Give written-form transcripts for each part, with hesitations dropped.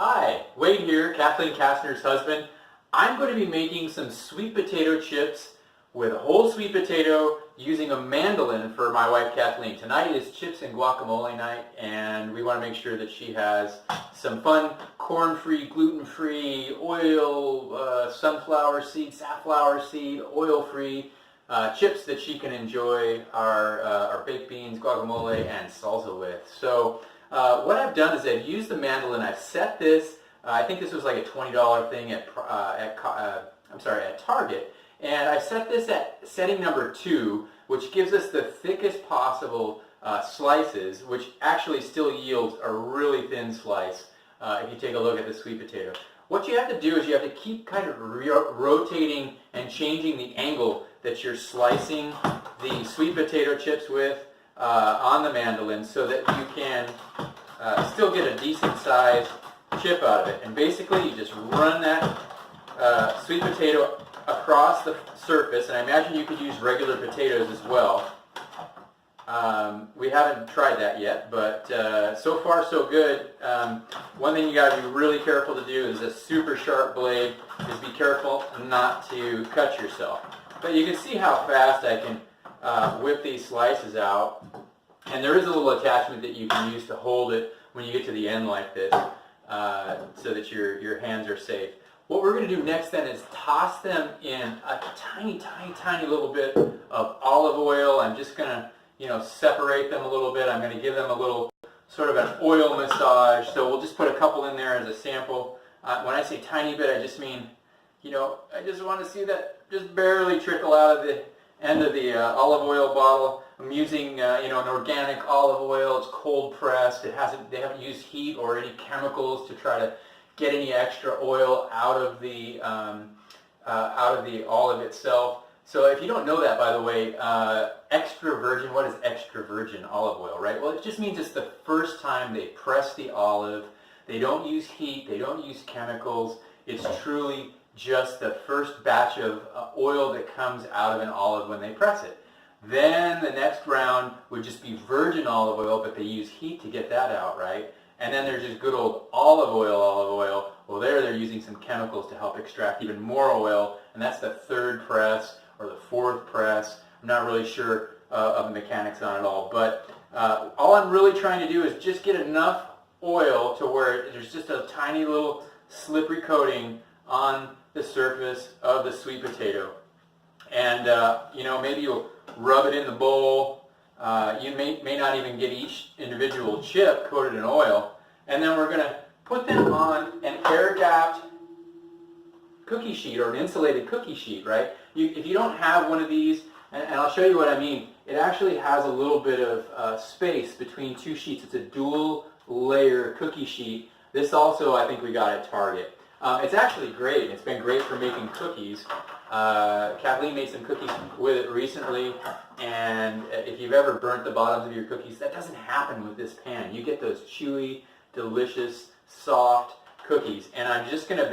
Hi, Wade here, Kathleen Kastner's husband. I'm going to be making some sweet potato chips with a whole sweet potato using a mandolin for my wife Kathleen. Tonight is chips and guacamole night, and we want to make sure that she has some fun corn-free, gluten-free, oil, sunflower seed, safflower seed, oil-free chips that she can enjoy our baked beans, guacamole, and salsa with. So what I've done is I've used the mandolin. I've set this. I think this was like a $20 thing at Target, and I set this at setting number 2, which gives us the thickest possible slices, which actually still yields a really thin slice. If you take a look at the sweet potato, what you have to do is you have to keep kind of rotating and changing the angle that you're slicing the sweet potato chips with on the mandolin, so that you can still get a decent sized chip out of it. And basically you just run that sweet potato across the surface, and I imagine you could use regular potatoes as well. We haven't tried that yet, but so far so good. One thing you got to be really careful to do is a super sharp blade, is be careful not to cut yourself. But you can see how fast I can whip these slices out, and there is a little attachment that you can use to hold it when you get to the end like this, so that your hands are safe. What we're going to do next then is toss them in a tiny little bit of olive oil. I'm just going to separate them a little bit. I'm going to give them a little sort of an oil massage. So we'll just put a couple in there as a sample. When I say tiny bit, I just mean, I just want to see that just barely trickle out of the end of the olive oil bottle. I'm using an organic olive oil. It's cold pressed. They haven't used heat or any chemicals to try to get any extra oil out of the olive itself. So if you don't know that, by the way, extra virgin, what is extra virgin olive oil, right? Well, it just means it's the first time they press the olive. They don't use heat. They don't use chemicals. It's truly just the first batch of oil that comes out of an olive when they press it. Then the next round would just be virgin olive oil, but they use heat to get that out, right? And then there's just good old olive oil. Well, they're using some chemicals to help extract even more oil, and that's the third press or the fourth press. I'm not really sure of the mechanics on it all, but all I'm really trying to do is just get enough oil to where there's just a tiny little slippery coating on the surface of the sweet potato. And maybe you'll rub it in the bowl. You may not even get each individual chip coated in oil. And then we're going to put them on an air-gapped cookie sheet or an insulated cookie sheet, right? If you don't have one of these, and I'll show you what I mean, it actually has a little bit of space between two sheets. It's a dual layer cookie sheet. This also I think we got at Target. It's actually great. It's been great for making cookies. Kathleen made some cookies with it recently, and if you've ever burnt the bottoms of your cookies, that doesn't happen with this pan. You get those chewy, delicious, soft cookies. And I'm just going to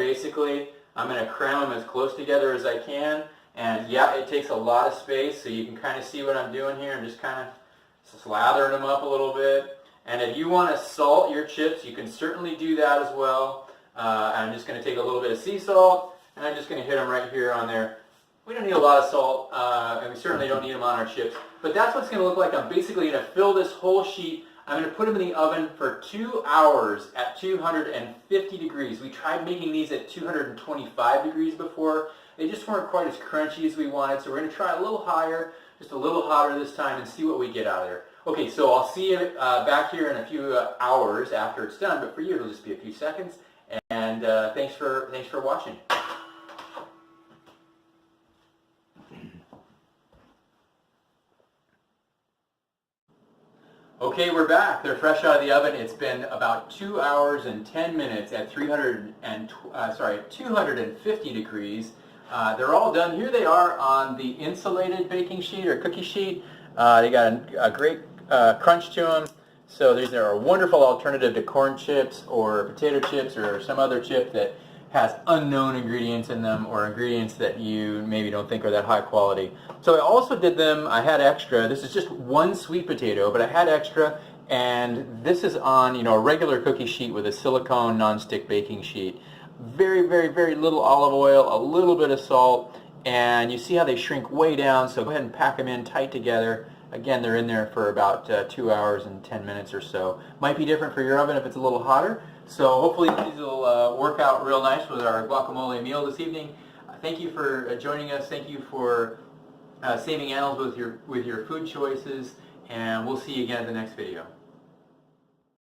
I'm going to cram them as close together as I can. And yeah, it takes a lot of space, so you can kind of see what I'm doing here. I'm just kind of slathering them up a little bit. And if you want to salt your chips, you can certainly do that as well. I'm just going to take a little bit of sea salt, and I'm just going to hit them right here on there. We don't need a lot of salt, and we certainly don't need them on our chips. But that's what it's going to look like. I'm basically going to fill this whole sheet. I'm going to put them in the oven for 2 hours at 250 degrees. We tried making these at 225 degrees before. They just weren't quite as crunchy as we wanted, so we're going to try a little higher, just a little hotter this time, and see what we get out of there. Okay, so I'll see you back here in a few hours after it's done, but for you it'll just be a few seconds. And thanks for watching. Okay, we're back. They're fresh out of the oven. It's been about 2 hours and 10 minutes at 250 degrees. They're all done. Here they are on the insulated baking sheet or cookie sheet. They got a great crunch to them. So these are a wonderful alternative to corn chips or potato chips or some other chip that has unknown ingredients in them or ingredients that you maybe don't think are that high quality. So I also did them, I had extra, this is just one sweet potato, but I had extra And this is on, you know, a regular cookie sheet with a silicone nonstick baking sheet. Very, very, very little olive oil, a little bit of salt, and you see how they shrink way down, so go ahead and pack them in tight together. Again, they're in there for about 2 hours and 10 minutes or so. Might be different for your oven if it's a little hotter, so hopefully these will work out real nice with our guacamole meal this evening. Thank you for joining us. Thank you for saving animals with your food choices, and we'll see you again in the next video.